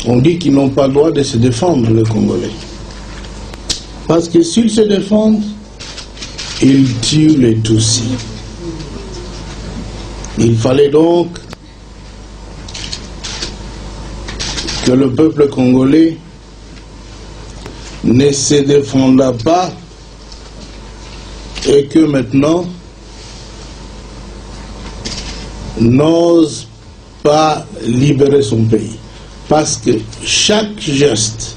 On dit qu'ils n'ont pas le droit de se défendre, les Congolais. Parce que s'ils se défendent, ils tuent les Tutsis. Il fallait donc que le peuple congolais ne se défenda pas et que maintenant n'ose pas libérer son pays. Parce que chaque geste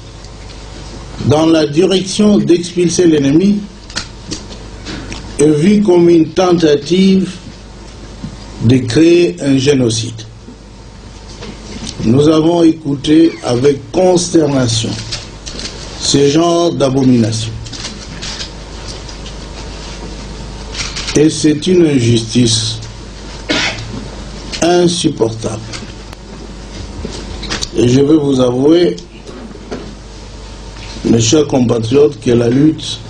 dans la direction d'expulser l'ennemi est vu comme une tentative de créer un génocide. Nous avons écouté avec consternation ce genre d'abomination. Et c'est une injustice insupportable. Et je veux vous avouer, mes chers compatriotes, que la lutte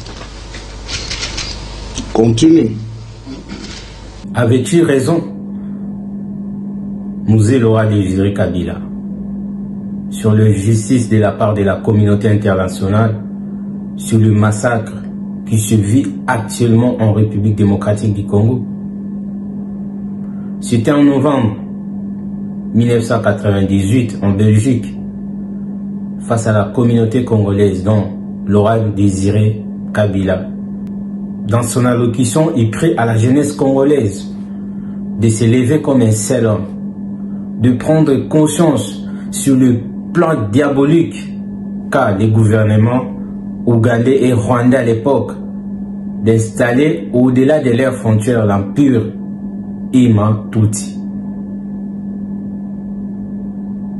continue. Avais-tu raison, Musée Laurent Désiré Kabila, sur l'injustice de la part de la communauté internationale, sur le massacre qui se vit actuellement en République démocratique du Congo? C'était en novembre 1998 en Belgique, face à la communauté congolaise, dont Laurent Désiré Kabila. Dans son allocution, il prie à la jeunesse congolaise de se lever comme un seul homme, de prendre conscience sur le plan diabolique qu'a les gouvernements ougandais et rwandais à l'époque d'installer au-delà de leurs frontières l'empire Hutu.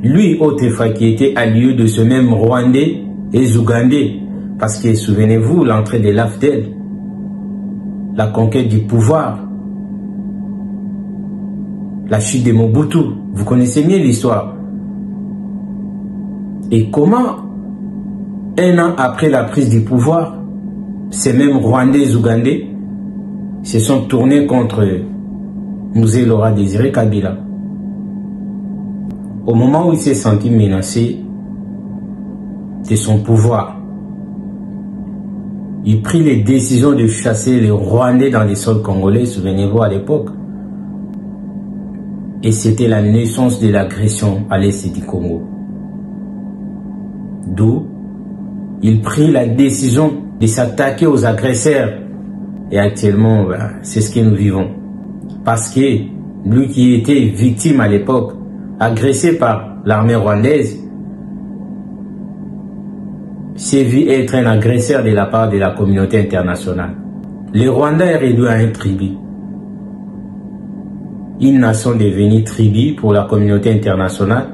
Lui, autrefois, qui était allié de ce même Rwandais et Ougandais, parce que souvenez-vous, l'entrée de l'AFDEL, la conquête du pouvoir, la chute de Mobutu, vous connaissez mieux l'histoire. Et comment, un an après la prise du pouvoir, ces mêmes Rwandais et Ougandais se sont tournés contre Musée Laurent Désiré Kabila. Au moment où il s'est senti menacé de son pouvoir, il prit les décisions de chasser les Rwandais dans les sols congolais, souvenez-vous à l'époque. Et c'était la naissance de l'agression à l'est du Congo. D'où il prit la décision de s'attaquer aux agresseurs. Et actuellement, c'est ce que nous vivons. Parce que lui qui était victime à l'époque, agressé par l'armée rwandaise, s'est vu être un agresseur de la part de la communauté internationale. Les Rwandais est réduit à un tribut. Une nation devenue tribu pour la communauté internationale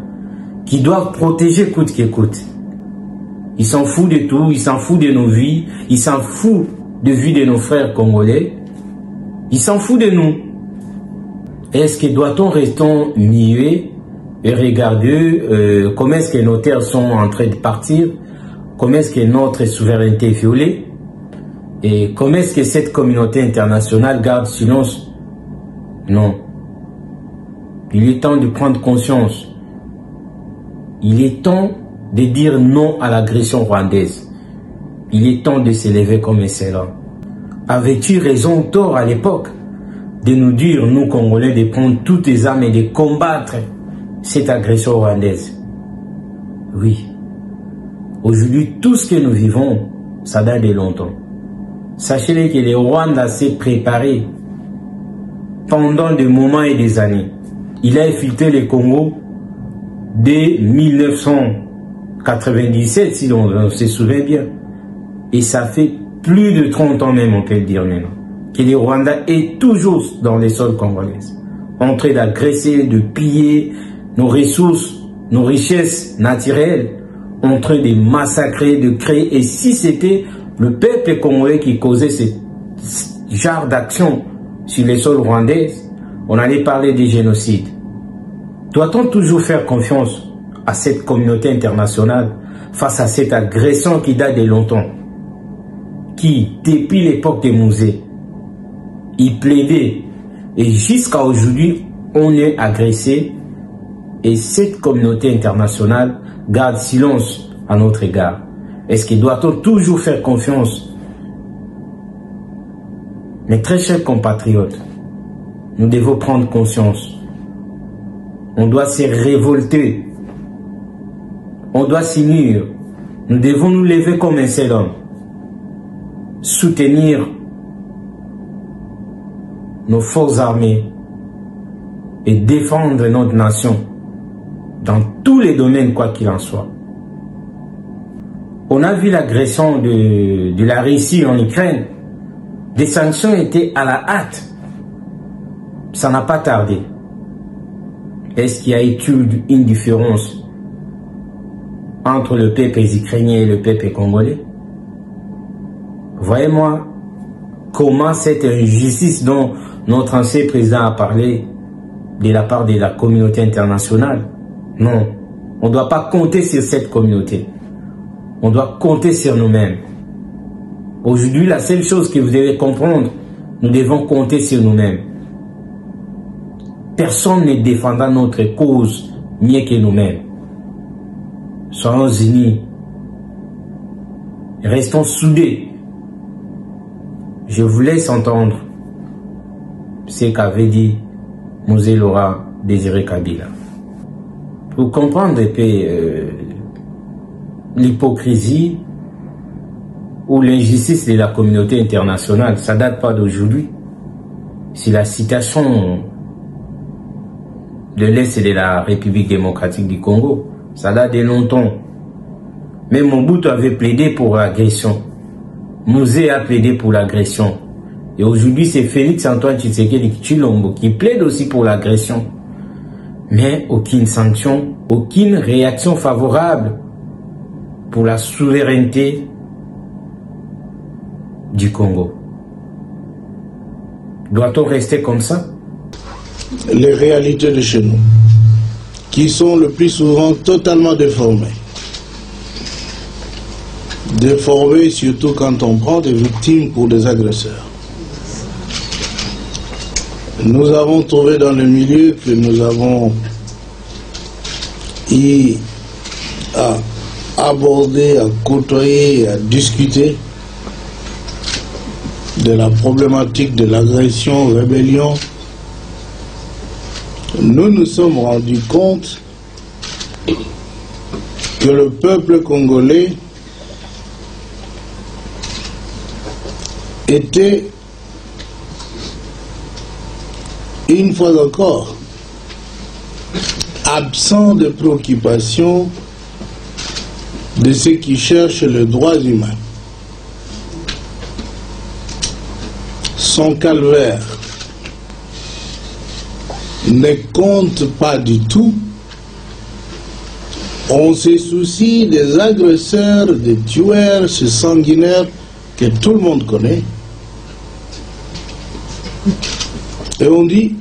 qui doit protéger coûte que coûte. Ils s'en foutent de tout, ils s'en foutent de nos vies, ils s'en foutent de vie de nos frères congolais, ils s'en foutent de nous. Est-ce que doit-on rester muet et regarder comment est-ce que nos terres sont en train de partir, comment est-ce que notre souveraineté est violée et comment est-ce que cette communauté internationale garde silence? Non. Il est temps de prendre conscience. Il est temps de dire non à l'agression rwandaise. Il est temps de s'élever comme un seul homme. Avais-tu raison ou tort à l'époque de nous dire, nous Congolais, de prendre toutes les armes et de combattre cette agression rwandaise? Oui. Aujourd'hui, tout ce que nous vivons, ça date de longtemps. Sachez que le Rwanda s'est préparé pendant des moments et des années. Il a infiltré le Congo dès 1997, si on se souvient bien. Et ça fait plus de 30 ans même, on peut le dire maintenant, que le Rwanda est toujours dans les sols congolais, en train d'agresser, de piller nos ressources, nos richesses naturelles, en train de massacrer, de créer. Et si c'était le peuple congolais qui causait ce genre d'action sur les sols rwandais, on allait parler de génocide. Doit-on toujours faire confiance à cette communauté internationale face à cette agression qui date de longtemps, qui, depuis l'époque des musées, il plaidait, et jusqu'à aujourd'hui, on est agressé, et cette communauté internationale garde silence à notre égard? Est-ce qu'il doit-on toujours faire confiance? Mes très chers compatriotes, nous devons prendre conscience. On doit se révolter. On doit s'unir. Nous devons nous lever comme un seul homme. Soutenir nos forces armées et défendre notre nation dans tous les domaines, quoi qu'il en soit. On a vu l'agression de la Russie en Ukraine. Des sanctions étaient à la hâte. Ça n'a pas tardé. Est-ce qu'il y a eu une différence entre le peuple ukrainien et le peuple congolais? Voyez-moi comment cette injustice dont notre ancien président a parlé de la part de la communauté internationale. Non, on ne doit pas compter sur cette communauté. On doit compter sur nous-mêmes. Aujourd'hui, la seule chose que vous devez comprendre, nous devons compter sur nous-mêmes. Personne ne défendra notre cause mieux que nous-mêmes. Soyons unis. Restons soudés. Je vous laisse entendre ce qu'avait dit Mosé Laurent Désiré Kabila. Pour comprendre un peu l'hypocrisie ou l'injustice de la communauté internationale, ça ne date pas d'aujourd'hui. C'est la situation de l'Est et de la République démocratique du Congo. Ça date de longtemps. Même Mobutu avait plaidé pour l'agression. Mosé a plaidé pour l'agression. Et aujourd'hui, c'est Félix Antoine Tshisekedi Tshilombo qui plaide aussi pour l'agression. Mais aucune sanction, aucune réaction favorable pour la souveraineté du Congo. Doit-on rester comme ça? Les réalités de chez nous, qui sont le plus souvent totalement déformées. Déformées surtout quand on prend des victimes pour des agresseurs. Nous avons trouvé dans le milieu que nous avons eu à aborder, à côtoyer, à discuter de la problématique de l'agression, rébellion. Nous nous sommes rendus compte que le peuple congolais était une fois encore absent de préoccupation de ceux qui cherchent le droit humain. Son calvaire ne compte pas du tout. On se soucie des agresseurs, des tueurs, ces sanguinaires que tout le monde connaît. Et on dit,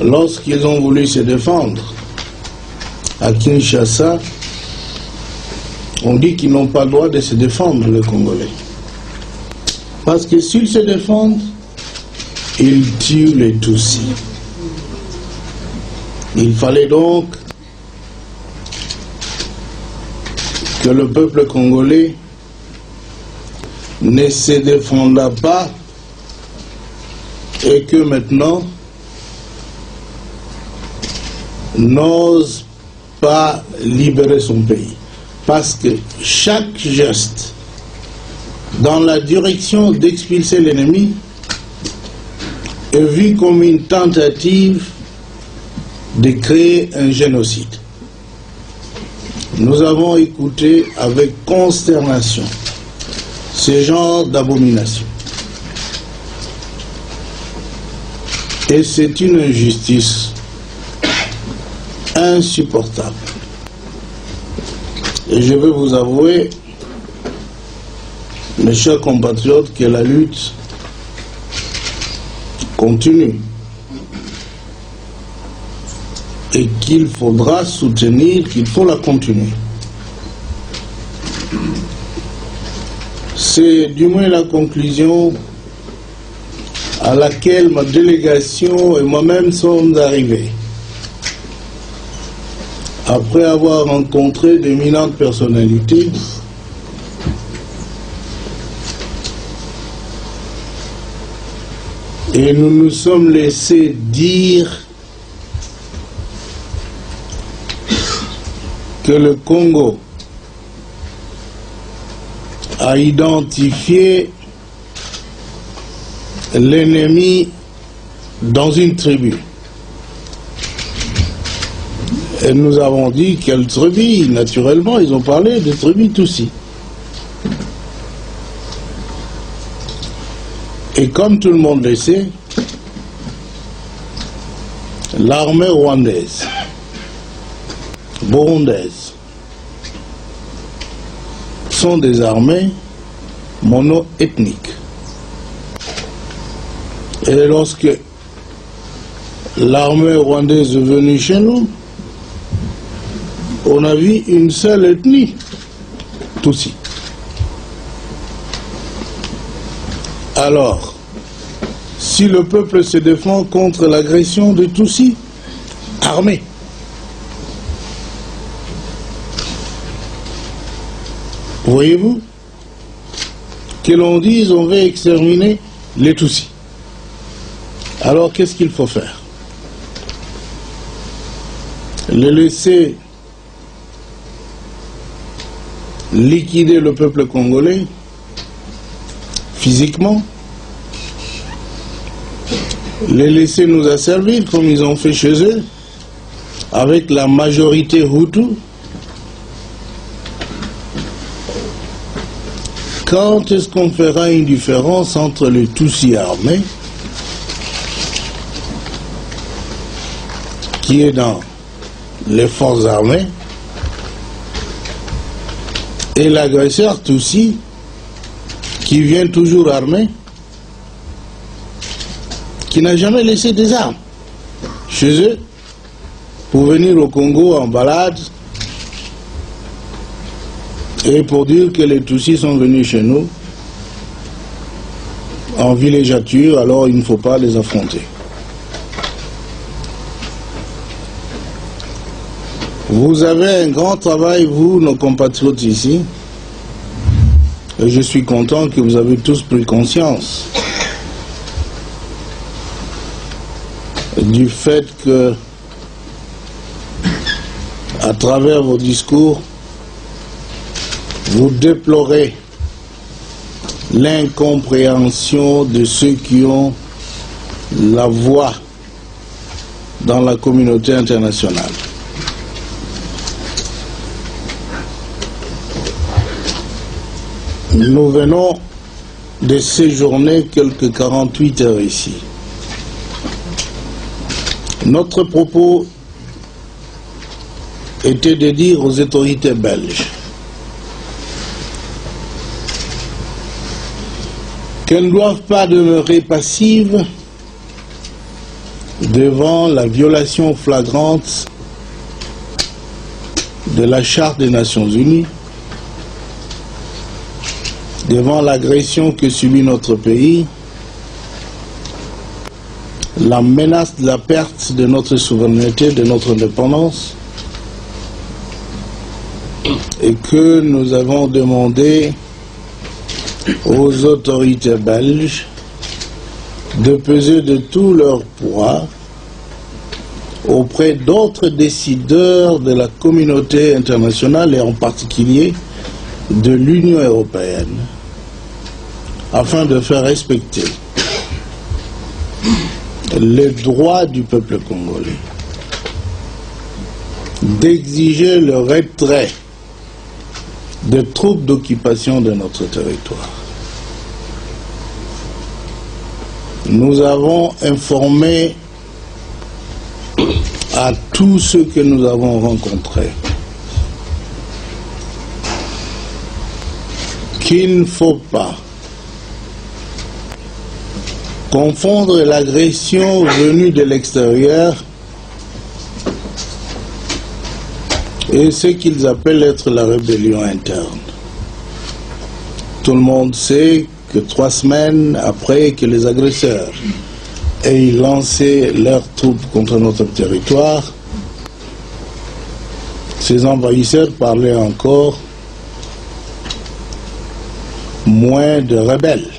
lorsqu'ils ont voulu se défendre à Kinshasa, on dit qu'ils n'ont pas le droit de se défendre, les Congolais. Parce que s'ils se défendent, ils tuent les Tutsis. Il fallait donc que le peuple congolais ne se défendât pas et que maintenant n'ose pas libérer son pays. Parce que chaque geste dans la direction d'expulser l'ennemi est vu comme une tentative de créer un génocide. Nous avons écouté avec consternation ce genre d'abomination. Et c'est une injustice insupportable. Et je veux vous avouer, mes chers compatriotes, que la lutte continue et qu'il faudra soutenir, qu'il faut la continuer. C'est du moins la conclusion à laquelle ma délégation et moi-même sommes arrivés. après avoir rencontré d'éminentes personnalités, et nous nous sommes laissés dire que le Congo a identifié l'ennemi dans une tribu. Et nous avons dit quelle tribu, naturellement, ils ont parlé de tribu Tutsi. Et comme tout le monde le sait, l'armée rwandaise, burundaise, sont des armées mono-ethniques. Et lorsque l'armée rwandaise est venue chez nous, on a vu une seule ethnie, Tutsi. Alors, si le peuple se défend contre l'agression de Tutsi, armé, voyez-vous, que l'on dise on veut exterminer les Tutsis. Alors qu'est-ce qu'il faut faire? Les laisser liquider le peuple congolais physiquement, les laisser nous asservir comme ils ont fait chez eux avec la majorité Hutu. Quand est-ce qu'on fera une différence entre les Tutsis armés qui est dans les forces armées et l'agresseur Tutsi qui vient toujours armé, qui n'a jamais laissé des armes chez eux pour venir au Congo en balade et pour dire que les Tutsis sont venus chez nous en villégiature, alors il ne faut pas les affronter. Vous avez un grand travail, vous, nos compatriotes ici, et je suis content que vous avez tous pris conscience du fait que, à travers vos discours, vous déplorez l'incompréhension de ceux qui ont la voix dans la communauté internationale. Nous venons de séjourner quelques 48 heures ici. Notre propos était de dire aux autorités belges qu'elles ne doivent pas demeurer passives devant la violation flagrante de la Charte des Nations Unies, devant l'agression que subit notre pays, la menace de la perte de notre souveraineté, de notre indépendance, et que nous avons demandé aux autorités belges de peser de tout leur poids auprès d'autres décideurs de la communauté internationale et en particulier de l'Union européenne afin de faire respecter les droits du peuple congolais, d'exiger le retrait des troupes d'occupation de notre territoire. Nous avons informé à tous ceux que nous avons rencontrés qu'il ne faut pas confondre l'agression venue de l'extérieur et ce qu'ils appellent être la rébellion interne. Tout le monde sait que 3 semaines après que les agresseurs aient lancé leurs troupes contre notre territoire, ces envahisseurs parlaient encore moins de rebelles.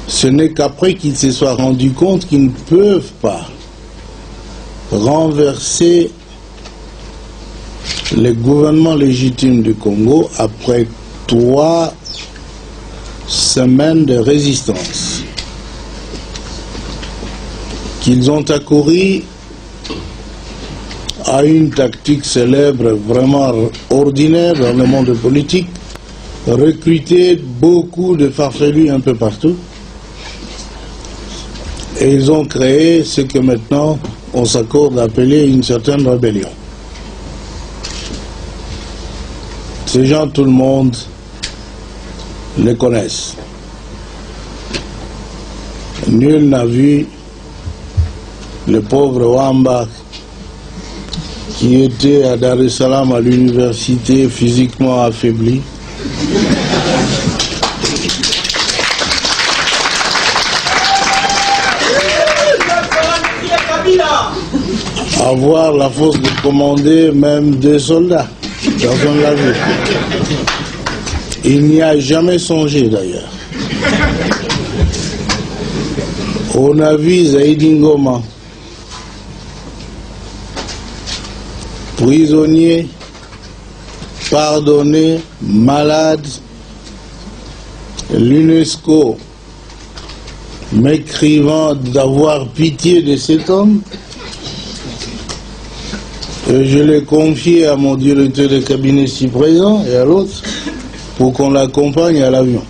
Ce n'est qu'après qu'ils se soient rendus compte qu'ils ne peuvent pas renverser le gouvernement légitime du Congo après 3 semaines de résistance, qu'ils ont accouru à une tactique célèbre, vraiment ordinaire dans le monde politique, recruter beaucoup de farfelus un peu partout, et ils ont créé ce que maintenant on s'accorde à appeler une certaine rébellion. Ces gens, tout le monde les connaisse. Nul n'a vu le pauvre Wamba qui était à Dar es Salaam à l'université physiquement affaibli. Avoir la force de commander même 2 soldats. Personne ne l'a vu. Il n'y a jamais songé d'ailleurs. On a vu Zaïdi Ngoma, prisonnier, pardonné, malade, l'UNESCO m'écrivant d'avoir pitié de cet homme. Et je l'ai confié à mon directeur de cabinet ici présent et à l'autre pour qu'on l'accompagne à l'avion.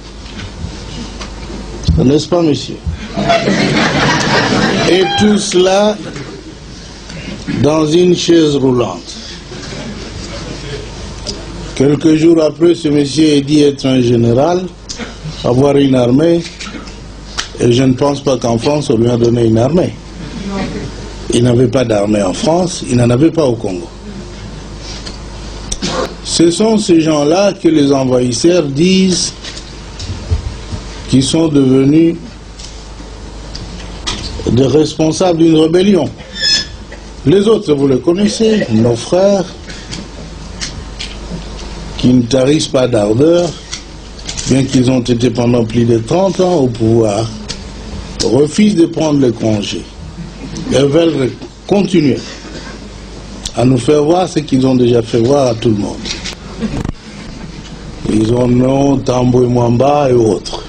N'est-ce pas, monsieur? Et tout cela dans une chaise roulante. Quelques jours après, ce monsieur est dit être un général, avoir une armée, et je ne pense pas qu'en France on lui a donné une armée. Il n'avait pas d'armée en France, il n'en avait pas au Congo. Ce sont ces gens-là que les envahisseurs disent qu'ils sont devenus des responsables d'une rébellion. Les autres, vous les connaissez, nos frères, qui ne tarissent pas d'ardeur, bien qu'ils ont été pendant plus de 30 ans au pouvoir, refusent de prendre le congé. Ils veulent continuer à nous faire voir ce qu'ils ont déjà fait voir à tout le monde. Ils ont nom, Tamboué Mwamba et autres.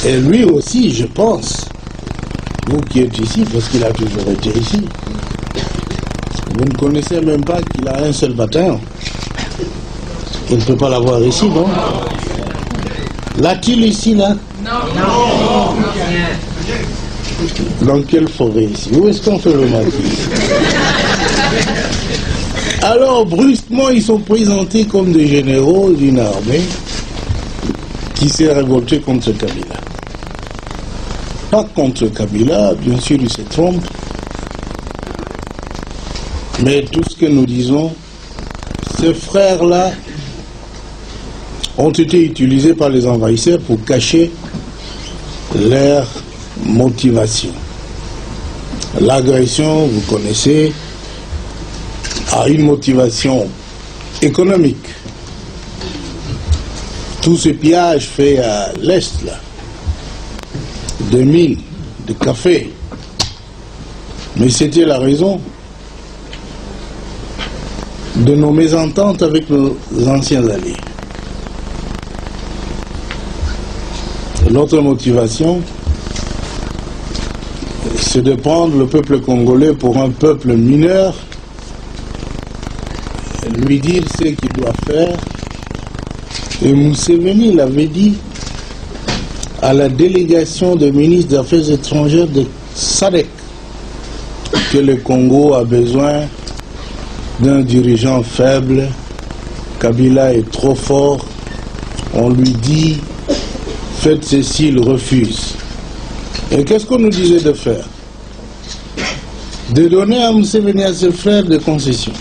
Et lui aussi, je pense, vous qui êtes ici, parce qu'il a toujours été ici, vous ne connaissez même pas qu'il a un seul bataillon. Il ne peut pas l'avoir ici, non? L'a-t-il ici, là? Non. Dans quelle forêt ici? Où est-ce qu'on fait le maquis? Alors, brusquement, ils sont présentés comme des généraux d'une armée qui s'est révoltée contre Kabila. Pas contre Kabila, bien sûr, il se trompe. Mais tout ce que nous disons, ces frères-là ont été utilisés par les envahisseurs pour cacher leur motivation. L'agression, vous connaissez, a une motivation économique. Tout ce pillage fait à l'Est, là, de mines, de café, mais c'était la raison de nos mésententes avec nos anciens alliés. Notre motivation, c'est de prendre le peuple congolais pour un peuple mineur, lui dire ce qu'il doit faire. Et Museveni l'avait dit à la délégation des ministres des Affaires étrangères de SADC que le Congo a besoin d'un dirigeant faible. Kabila est trop fort. On lui dit faites ceci, il refuse. Et qu'est-ce qu'on nous disait de faire? De donner à Museveni, à ses frères, des concessions.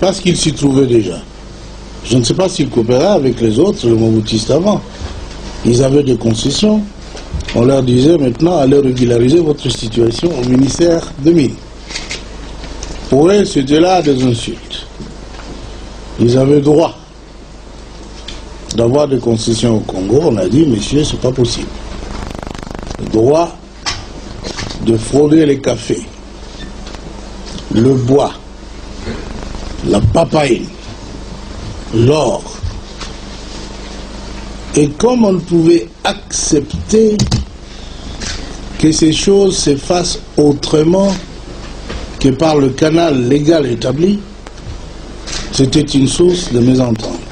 Parce qu'il s'y trouvait déjà. Je ne sais pas s'ils coopéraient avec les autres, les Mobutistes avant. Ils avaient des concessions. On leur disait maintenant, allez régulariser votre situation au ministère de Mines. Pour eux, c'était là des insultes. Ils avaient droit d'avoir des concessions au Congo. On a dit, monsieur, c'est pas possible. Le droit de frauder les cafés, le bois, la papaye, l'or. Et comme on ne pouvait accepter que ces choses se fassent autrement que par le canal légal établi, c'était une source de mésentente.